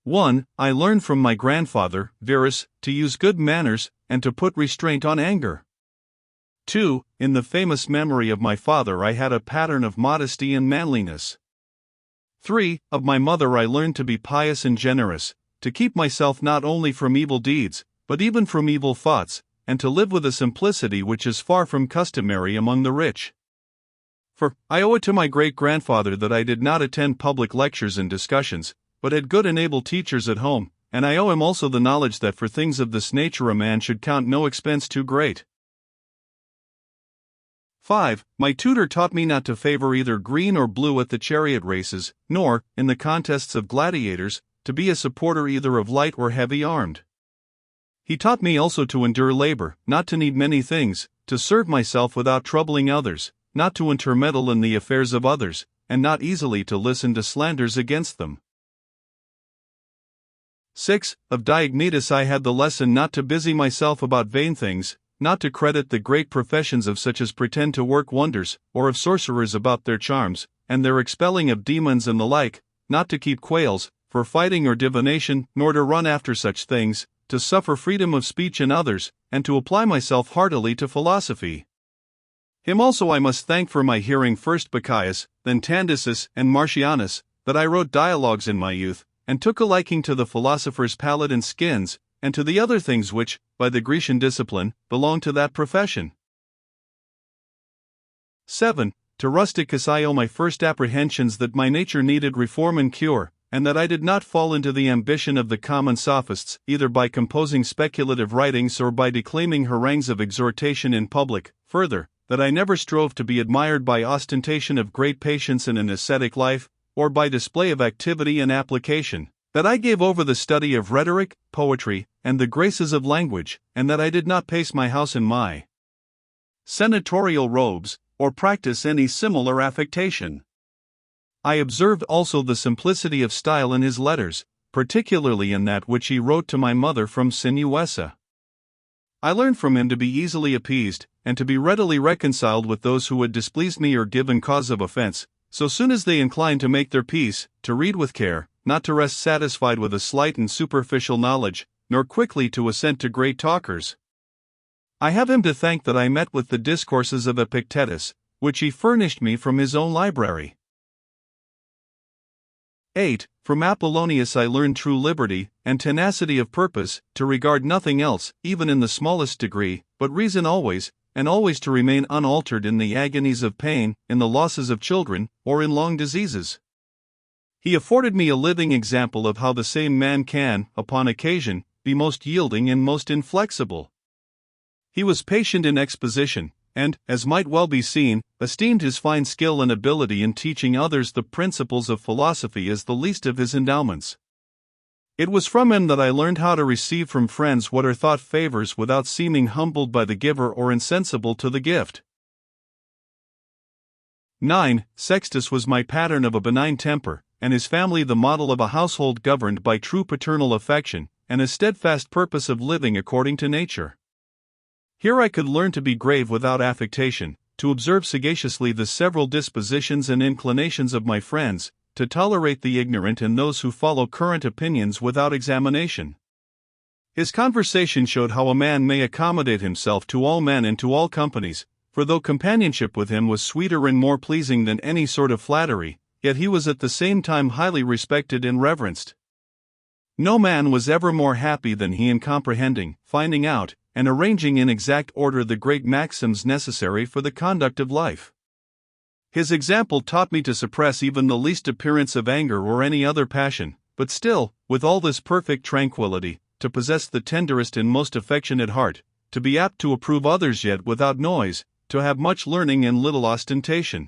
1. I learned from my grandfather, Verus, to use good manners, and to put restraint on anger. 2. In the famous memory of my father I had a pattern of modesty and manliness. 3. Of my mother I learned to be pious and generous, to keep myself not only from evil deeds, but even from evil thoughts, and to live with a simplicity which is far from customary among the rich. For I owe it to my great-grandfather that I did not attend public lectures and discussions, but had good and able teachers at home, and I owe him also the knowledge that for things of this nature a man should count no expense too great. 5. My tutor taught me not to favor either green or blue at the chariot races, nor, in the contests of gladiators, to be a supporter either of light or heavy armed. He taught me also to endure labor, not to need many things, to serve myself without troubling others, not to intermeddle in the affairs of others, and not easily to listen to slanders against them. 6. Of Diognetus I had the lesson not to busy myself about vain things, not to credit the great professions of such as pretend to work wonders, or of sorcerers about their charms, and their expelling of demons and the like, not to keep quails, for fighting or divination, nor to run after such things, to suffer freedom of speech in others, and to apply myself heartily to philosophy. Him also I must thank for my hearing first Bacchius, then Tandisus and Martianus, that I wrote dialogues in my youth, and took a liking to the philosophers' palate and skins, and to the other things which, by the Grecian discipline, belong to that profession. 7. To Rusticus I owe my first apprehensions that my nature needed reform and cure, and that I did not fall into the ambition of the common sophists, either by composing speculative writings or by declaiming harangues of exhortation in public. Further, that I never strove to be admired by ostentation of great patience in an ascetic life, or by display of activity and application, that I gave over the study of rhetoric, poetry, and the graces of language, and that I did not pace my house in my senatorial robes, or practice any similar affectation. I observed also the simplicity of style in his letters, particularly in that which he wrote to my mother from Sinuessa. I learned from him to be easily appeased, and to be readily reconciled with those who had displeased me or given cause of offense, so soon as they inclined to make their peace, to read with care, not to rest satisfied with a slight and superficial knowledge, nor quickly to assent to great talkers. I have him to thank that I met with the discourses of Epictetus, which he furnished me from his own library. 8. From Apollonius I learned true liberty, and tenacity of purpose, to regard nothing else, even in the smallest degree, but reason always, and always to remain unaltered in the agonies of pain, in the losses of children, or in long diseases. He afforded me a living example of how the same man can, upon occasion, be most yielding and most inflexible. He was patient in exposition, and, as might well be seen, esteemed his fine skill and ability in teaching others the principles of philosophy as the least of his endowments. It was from him that I learned how to receive from friends what are thought favors without seeming humbled by the giver or insensible to the gift. 9. Sextus was my pattern of a benign temper, and his family the model of a household governed by true paternal affection, and a steadfast purpose of living according to nature. Here I could learn to be grave without affectation, to observe sagaciously the several dispositions and inclinations of my friends, to tolerate the ignorant and those who follow current opinions without examination. His conversation showed how a man may accommodate himself to all men and to all companies, for though companionship with him was sweeter and more pleasing than any sort of flattery, yet he was at the same time highly respected and reverenced. No man was ever more happy than he in comprehending, finding out, and arranging in exact order the great maxims necessary for the conduct of life. His example taught me to suppress even the least appearance of anger or any other passion, but still, with all this perfect tranquility, to possess the tenderest and most affectionate heart, to be apt to approve others yet without noise, to have much learning and little ostentation.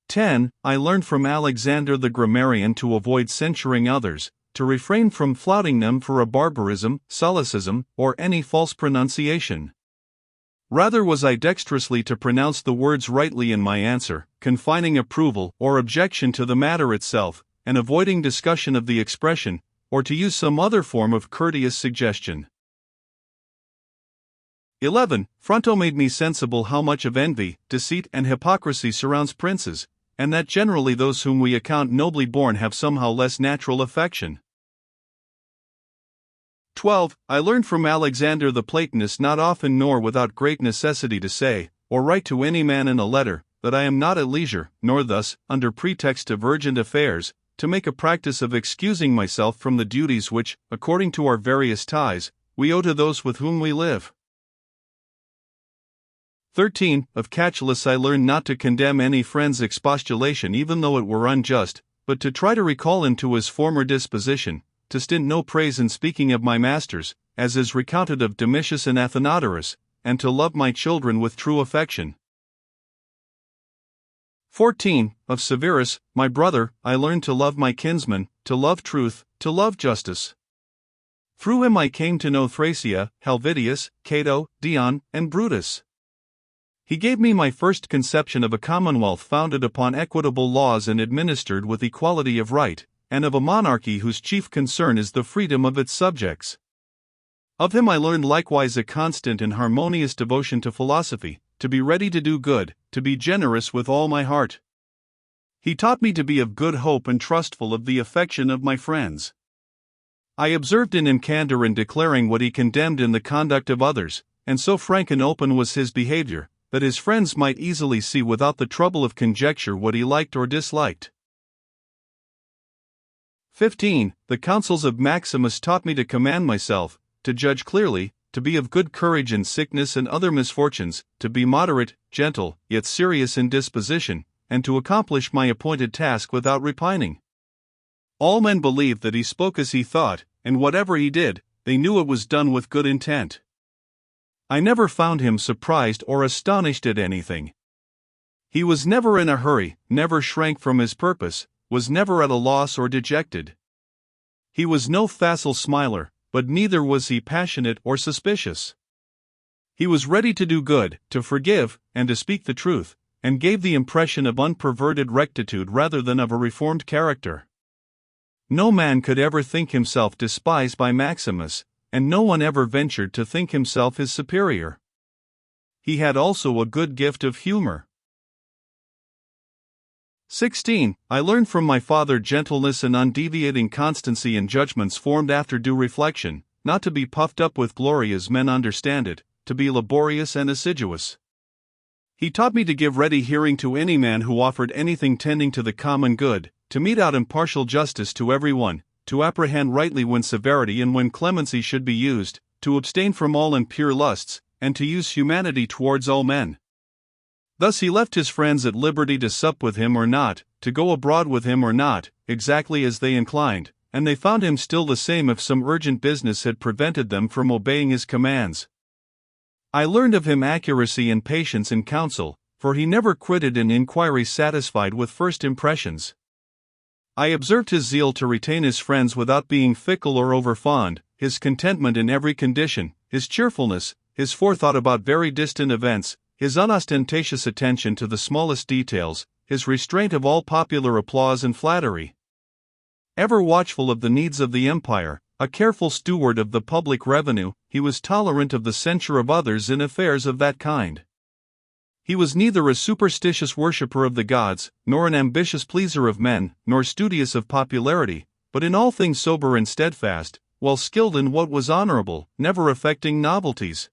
10. I learned from Alexander the grammarian to avoid censuring others, to refrain from flouting them for a barbarism, solecism, or any false pronunciation. Rather was I dexterously to pronounce the words rightly in my answer, confining approval or objection to the matter itself, and avoiding discussion of the expression, or to use some other form of courteous suggestion. 11. Fronto made me sensible how much of envy, deceit, and hypocrisy surrounds princes, and that generally those whom we account nobly born have somehow less natural affection. 12. I learned from Alexander the Platonist not often nor without great necessity to say, or write to any man in a letter, that I am not at leisure, nor thus, under pretext of urgent affairs, to make a practice of excusing myself from the duties which, according to our various ties, we owe to those with whom we live. 13. Of Catullus I learned not to condemn any friend's expostulation even though it were unjust, but to try to recall him to his former disposition, to stint no praise in speaking of my masters, as is recounted of Domitius and Athenodorus, and to love my children with true affection. 14. Of Severus, my brother, I learned to love my kinsmen, to love truth, to love justice. Through him I came to know Thracia, Helvidius, Cato, Dion, and Brutus. He gave me my first conception of a commonwealth founded upon equitable laws and administered with equality of right, and of a monarchy whose chief concern is the freedom of its subjects. Of him I learned likewise a constant and harmonious devotion to philosophy, to be ready to do good, to be generous with all my heart. He taught me to be of good hope and trustful of the affection of my friends. I observed in him candor in declaring what he condemned in the conduct of others, and so frank and open was his behavior, that his friends might easily see without the trouble of conjecture what he liked or disliked. 15. The counsels of Maximus taught me to command myself, to judge clearly, to be of good courage in sickness and other misfortunes, to be moderate, gentle, yet serious in disposition, and to accomplish my appointed task without repining. All men believed that he spoke as he thought, and whatever he did, they knew it was done with good intent. I never found him surprised or astonished at anything. He was never in a hurry, never shrank from his purpose, was never at a loss or dejected. He was no facile smiler, but neither was he passionate or suspicious. He was ready to do good, to forgive, and to speak the truth, and gave the impression of unperverted rectitude rather than of a reformed character. No man could ever think himself despised by Maximus, and no one ever ventured to think himself his superior. He had also a good gift of humor. 16. I learned from my father gentleness and undeviating constancy in judgments formed after due reflection, not to be puffed up with glory as men understand it, to be laborious and assiduous. He taught me to give ready hearing to any man who offered anything tending to the common good, to mete out impartial justice to every one, to apprehend rightly when severity and when clemency should be used, to abstain from all impure lusts, and to use humanity towards all men. Thus he left his friends at liberty to sup with him or not, to go abroad with him or not, exactly as they inclined, and they found him still the same if some urgent business had prevented them from obeying his commands. I learned of him accuracy and patience in counsel, for he never quitted an inquiry satisfied with first impressions. I observed his zeal to retain his friends without being fickle or overfond, his contentment in every condition, his cheerfulness, his forethought about very distant events, his unostentatious attention to the smallest details, his restraint of all popular applause and flattery. Ever watchful of the needs of the empire, a careful steward of the public revenue, he was tolerant of the censure of others in affairs of that kind. He was neither a superstitious worshipper of the gods, nor an ambitious pleaser of men, nor studious of popularity, but in all things sober and steadfast, well skilled in what was honorable, never affecting novelties.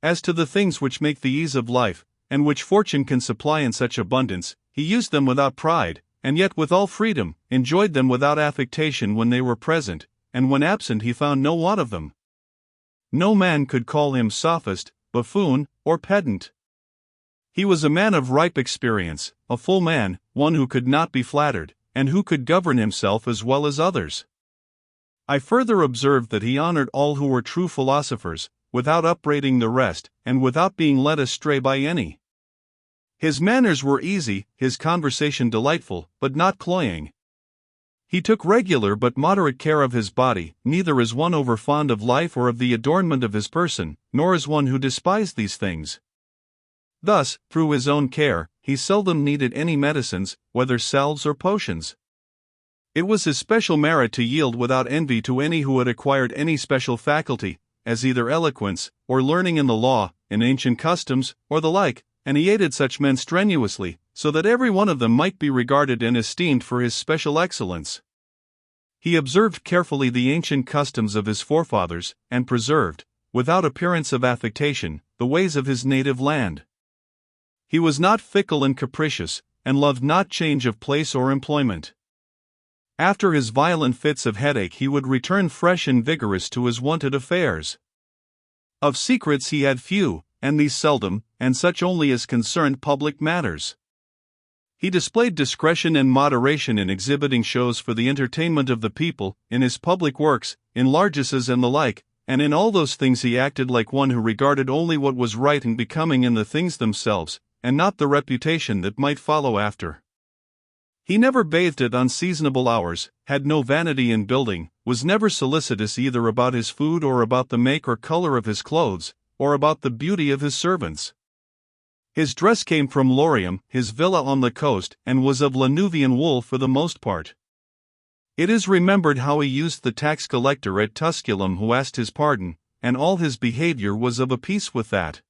As to the things which make the ease of life, and which fortune can supply in such abundance, he used them without pride, and yet with all freedom, enjoyed them without affectation when they were present, and when absent he found no want of them. No man could call him sophist, buffoon, or pedant. He was a man of ripe experience, a full man, one who could not be flattered, and who could govern himself as well as others. I further observed that he honored all who were true philosophers, without upbraiding the rest, and without being led astray by any. His manners were easy, his conversation delightful, but not cloying. He took regular but moderate care of his body, neither as one overfond of life or of the adornment of his person, nor as one who despised these things. Thus, through his own care, he seldom needed any medicines, whether salves or potions. It was his special merit to yield without envy to any who had acquired any special faculty, as either eloquence, or learning in the law, in ancient customs, or the like, and he aided such men strenuously, so that every one of them might be regarded and esteemed for his special excellence. He observed carefully the ancient customs of his forefathers, and preserved, without appearance of affectation, the ways of his native land. He was not fickle and capricious, and loved not change of place or employment. After his violent fits of headache he would return fresh and vigorous to his wonted affairs. Of secrets he had few, and these seldom, and such only as concerned public matters. He displayed discretion and moderation in exhibiting shows for the entertainment of the people, in his public works, in largesses and the like, and in all those things he acted like one who regarded only what was right and becoming in the things themselves, and not the reputation that might follow after. He never bathed at unseasonable hours, had no vanity in building, was never solicitous either about his food or about the make or color of his clothes, or about the beauty of his servants. His dress came from Lorium, his villa on the coast, and was of Lanuvian wool for the most part. It is remembered how he used the tax collector at Tusculum who asked his pardon, and all his behavior was of a piece with that.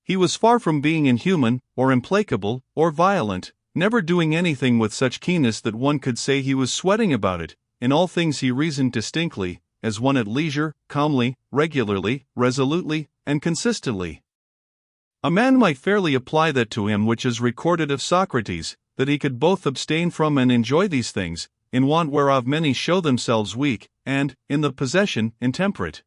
He was far from being inhuman, or implacable, or violent, never doing anything with such keenness that one could say he was sweating about it. In all things he reasoned distinctly, as one at leisure, calmly, regularly, resolutely, and consistently. A man might fairly apply that to him which is recorded of Socrates, that he could both abstain from and enjoy these things, in want whereof many show themselves weak, and, in the possession, intemperate.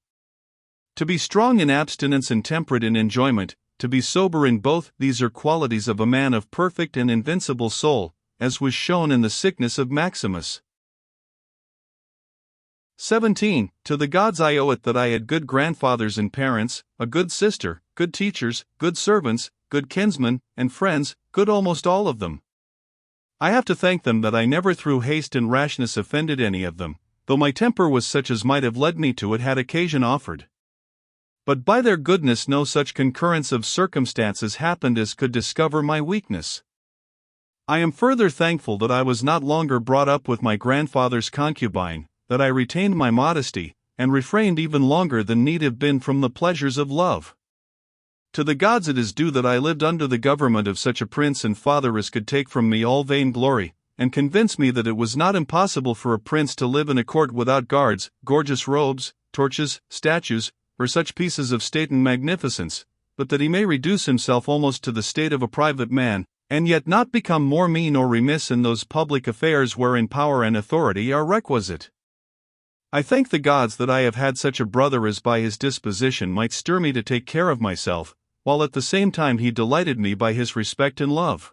To be strong in abstinence and temperate in enjoyment, to be sober in both, these are qualities of a man of perfect and invincible soul, as was shown in the sickness of Maximus. 17. To the gods I owe it that I had good grandfathers and parents, a good sister, good teachers, good servants, good kinsmen, and friends, good almost all of them. I have to thank them that I never through haste and rashness offended any of them, though my temper was such as might have led me to it had occasion offered. But by their goodness no such concurrence of circumstances happened as could discover my weakness. I am further thankful that I was not longer brought up with my grandfather's concubine, that I retained my modesty, and refrained even longer than need have been from the pleasures of love. To the gods it is due that I lived under the government of such a prince and father as could take from me all vain glory, and convince me that it was not impossible for a prince to live in a court without guards, gorgeous robes, torches, statues, or such pieces of state and magnificence, but that he may reduce himself almost to the state of a private man, and yet not become more mean or remiss in those public affairs wherein power and authority are requisite. I thank the gods that I have had such a brother as by his disposition might stir me to take care of myself, while at the same time he delighted me by his respect and love.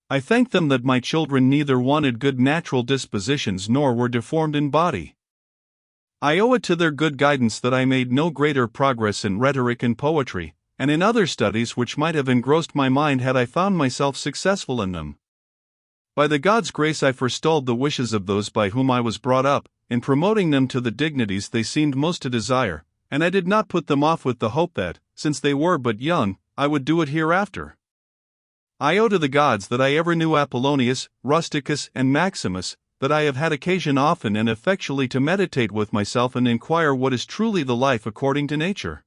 I thank them that my children neither wanted good natural dispositions nor were deformed in body. I owe it to their good guidance that I made no greater progress in rhetoric and poetry, and in other studies which might have engrossed my mind had I found myself successful in them. By the gods' grace I forestalled the wishes of those by whom I was brought up, in promoting them to the dignities they seemed most to desire, and I did not put them off with the hope that, since they were but young, I would do it hereafter. I owe to the gods that I ever knew Apollonius, Rusticus, and Maximus, that I have had occasion often and effectually to meditate with myself and inquire what is truly the life according to nature.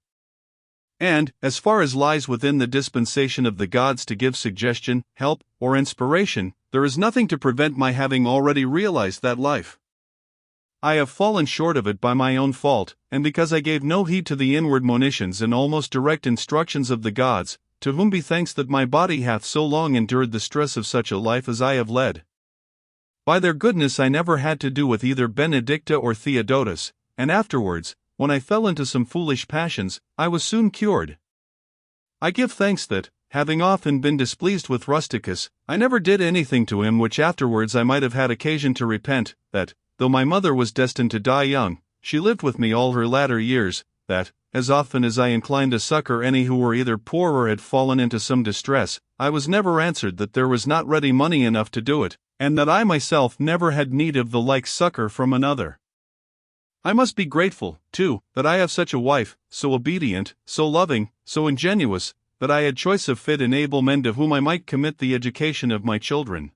And, as far as lies within the dispensation of the gods to give suggestion, help, or inspiration, there is nothing to prevent my having already realized that life. I have fallen short of it by my own fault, and because I gave no heed to the inward monitions and almost direct instructions of the gods, to whom be thanks that my body hath so long endured the stress of such a life as I have led. By their goodness I never had to do with either Benedicta or Theodotus, and afterwards, when I fell into some foolish passions, I was soon cured. I give thanks that, having often been displeased with Rusticus, I never did anything to him which afterwards I might have had occasion to repent, that, though my mother was destined to die young, she lived with me all her latter years, that, as often as I inclined to succor any who were either poor or had fallen into some distress, I was never answered that there was not ready money enough to do it, and that I myself never had need of the like succor from another. I must be grateful, too, that I have such a wife, so obedient, so loving, so ingenuous, that I had choice of fit and able men to whom I might commit the education of my children.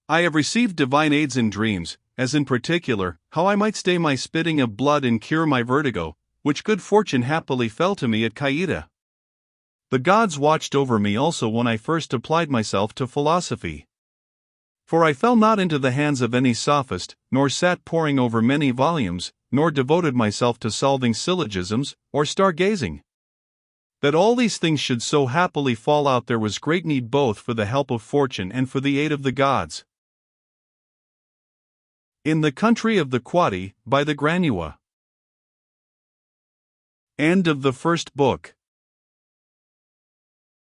I have received divine aids in dreams, as in particular, how I might stay my spitting of blood and cure my vertigo, which good fortune happily fell to me at Caeta. The gods watched over me also when I first applied myself to philosophy. For I fell not into the hands of any sophist, nor sat poring over many volumes, nor devoted myself to solving syllogisms, or stargazing. That all these things should so happily fall out, there was great need both for the help of fortune and for the aid of the gods. In the country of the Quadi, by the Granua. End of the first book.